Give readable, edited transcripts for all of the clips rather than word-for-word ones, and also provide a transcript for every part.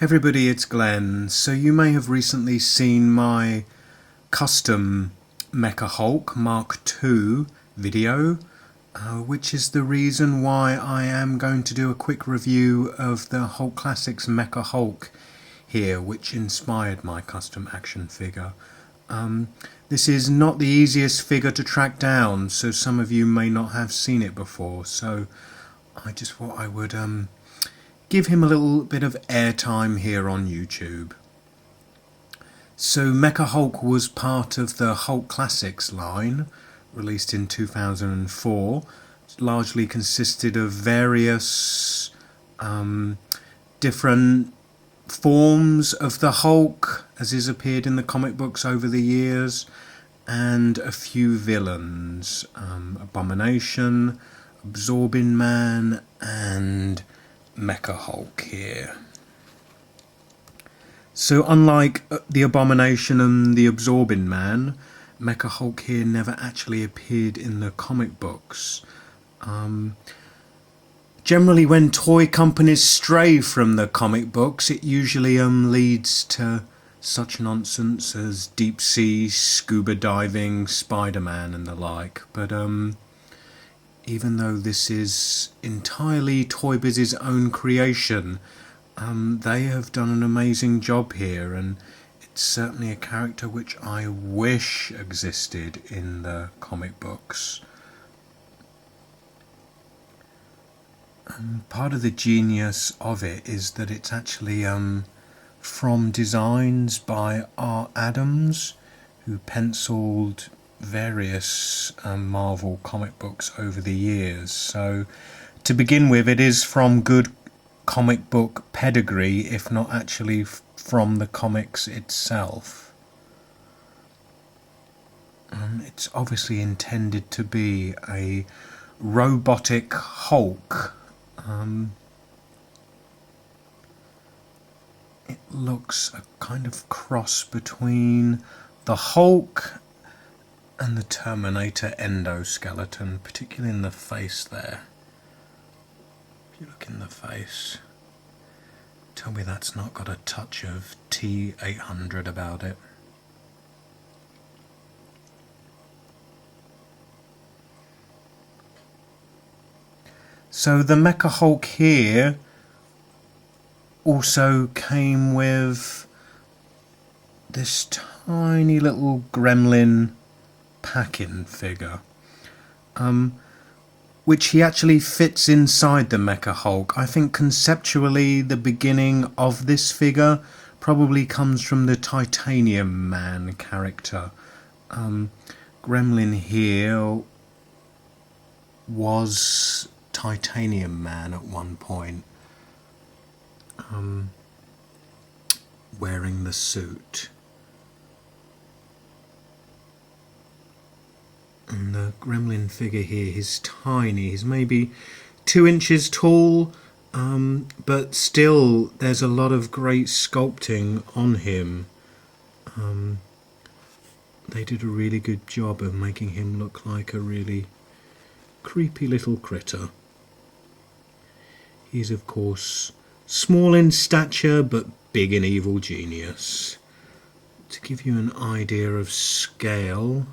Everybody, it's Glenn. So you may have recently seen my custom Mecha-Hulk Mark II video, which is the reason why I am going to do a quick review of the Hulk Classics Mecha-Hulk here, which inspired my custom action figure. This is not the easiest figure to track down, so some of you may not have seen it before, so I just thought I would give him a little bit of airtime here on YouTube. So Mecha-Hulk was part of the Hulk Classics line, released in 2004. It largely consisted of various different forms of the Hulk, as is appeared in the comic books over the years, and a few villains. Abomination, Absorbing Man, and Mecha-Hulk here. So unlike the Abomination and the Absorbing Man, Mecha-Hulk here never actually appeared in the comic books. Generally when toy companies stray from the comic books, it usually leads to such nonsense as deep sea, scuba diving, Spider-Man and the like. But even though this is entirely ToyBiz's own creation, they have done an amazing job here, and it's certainly a character which I wish existed in the comic books. Part of the genius of it is that it's actually from designs by R. Adams, who penciled various Marvel comic books over the years. So to begin with, it is from good comic book pedigree, if not actually from the comics itself. It's obviously intended to be a robotic Hulk. It looks a kind of cross between the Hulk and the Terminator endoskeleton, particularly in the face there. If you look in the face, tell me that's not got a touch of T-800 about it. So the Mecha-Hulk here also came with this tiny little gremlin pack-in figure, which he actually fits inside the Mecha-Hulk. I think conceptually the beginning of this figure probably comes from the Titanium Man character. Gremlin here was Titanium Man at one point, wearing the suit. And the gremlin figure here, he's tiny, he's maybe 2 inches tall, but still there's a lot of great sculpting on him. They did a really good job of making him look like a really creepy little critter. He's of course small in stature but big in evil genius. To give you an idea of scale,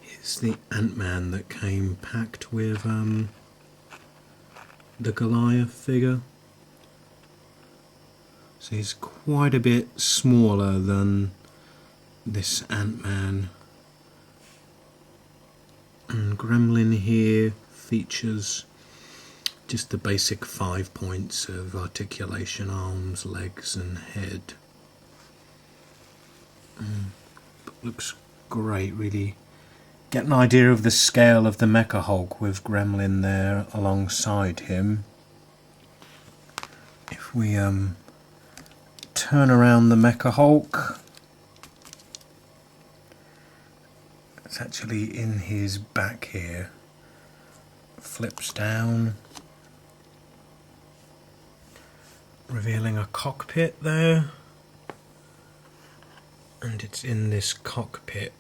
here's the Ant-Man that came packed with the Goliath figure. So he's quite a bit smaller than this Ant-Man. And Gremlin here features just the basic 5 points of articulation: arms, legs and head. Looks great, really. Get an idea of the scale of the Mecha-Hulk with Gremlin there alongside him. If we turn around the Mecha-Hulk, it's actually in his back here. Flips down, revealing a cockpit there, and it's in this cockpit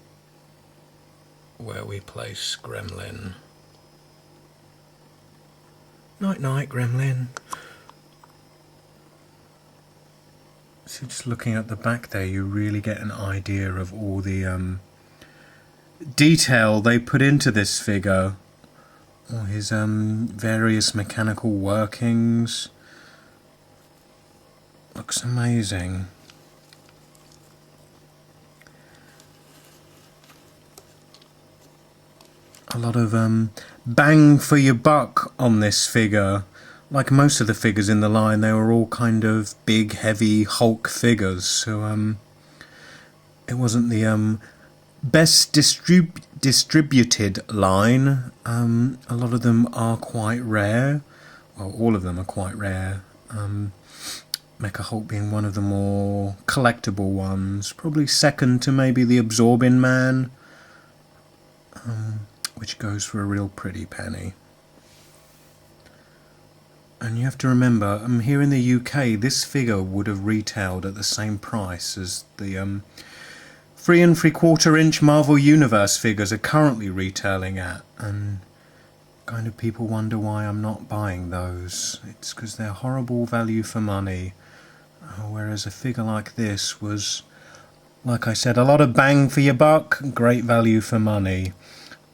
where we place Gremlin. Night night, Gremlin. So just looking at the back there, you really get an idea of all the detail they put into this figure. All his various mechanical workings. Looks amazing. A lot of bang for your buck on this figure. Like most of the figures in the line, they were all kind of big, heavy Hulk figures. So it wasn't the best distributed line. A lot of them are quite rare. Well, all of them are quite rare. Mecha-Hulk being one of the more collectible ones. Probably second to maybe the Absorbing Man, which goes for a real pretty penny. And you have to remember, here in the UK, this figure would have retailed at the same price as the 3 3/4 inch Marvel Universe figures are currently retailing at. And kind of people wonder why I'm not buying those. It's because they're horrible value for money. Whereas a figure like this was, like I said, a lot of bang for your buck, great value for money.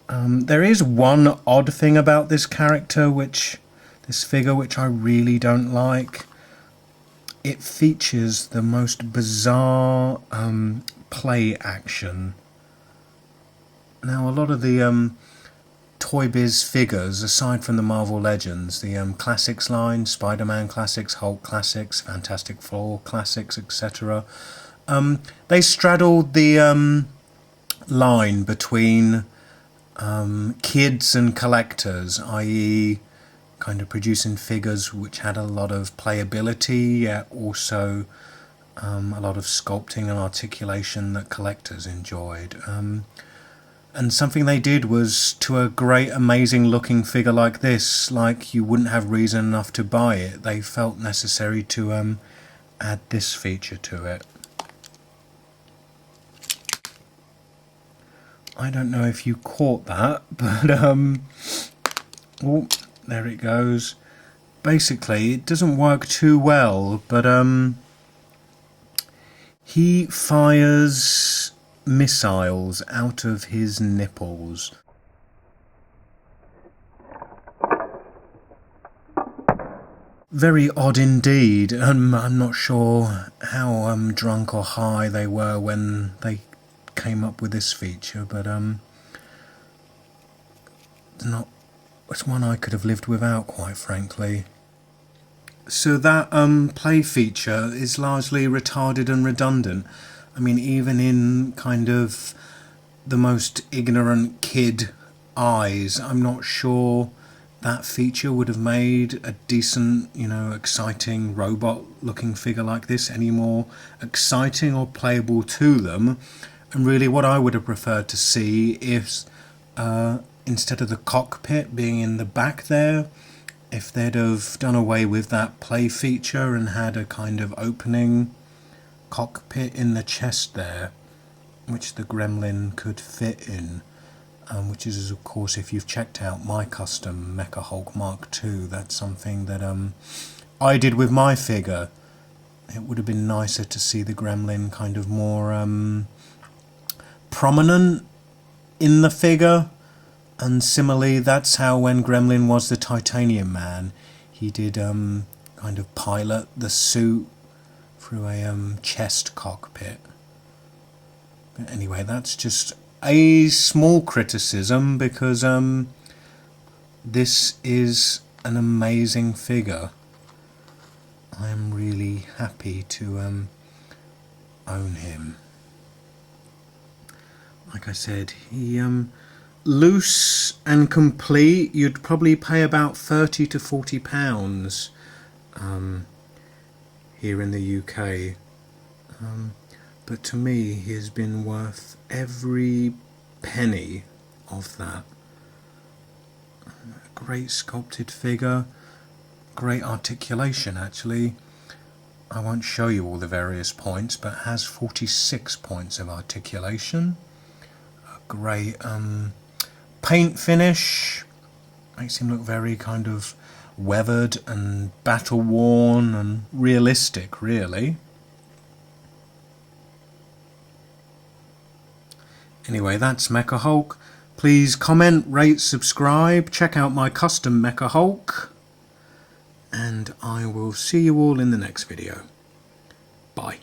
There is one odd thing about this character, this figure, which I really don't like. It features the most bizarre play action. Now, a lot of the ToyBiz figures, aside from the Marvel Legends, the Classics line, Spider-Man Classics, Hulk Classics, Fantastic Four Classics, etc., they straddled the line between kids and collectors, i.e. kind of producing figures which had a lot of playability, yet also a lot of sculpting and articulation that collectors enjoyed. And something they did was, to a great, amazing looking figure like this, like you wouldn't have reason enough to buy it, they felt necessary to add this feature to it. I don't know if you caught that, but oh, there it goes. Basically, it doesn't work too well, but he fires missiles out of his nipples. Very odd indeed. I'm not sure how drunk or high they were when they came up with this feature, but it's one I could have lived without, quite frankly. So that play feature is largely retarded and redundant. I mean, even in kind of the most ignorant kid eyes, I'm not sure that feature would have made a decent, exciting robot-looking figure like this any more exciting or playable to them. And really what I would have preferred to see is, instead of the cockpit being in the back there, if they'd have done away with that play feature and had a kind of opening cockpit in the chest there, which the Gremlin could fit in, which is, of course, if you've checked out my custom Mecha-Hulk Mark II, that's something that I did with my figure. It would have been nicer to see the Gremlin kind of more prominent in the figure. And similarly, that's how when Gremlin was the Titanium Man, he did kind of pilot the suit through a chest cockpit. But anyway, that's just a small criticism, because this is an amazing figure. I am really happy to own him. Like I said, he loose and complete, you'd probably pay about £30 to £40 here in the UK, but to me he has been worth every penny of that. Great sculpted figure, great articulation actually. I won't show you all the various points, but has 46 points of articulation. A great paint finish, makes him look very kind of weathered and battle worn and realistic, really. Anyway, that's Mecha-Hulk. Please comment, rate, subscribe, check out my custom Mecha-Hulk, and I will see you all in the next video. Bye.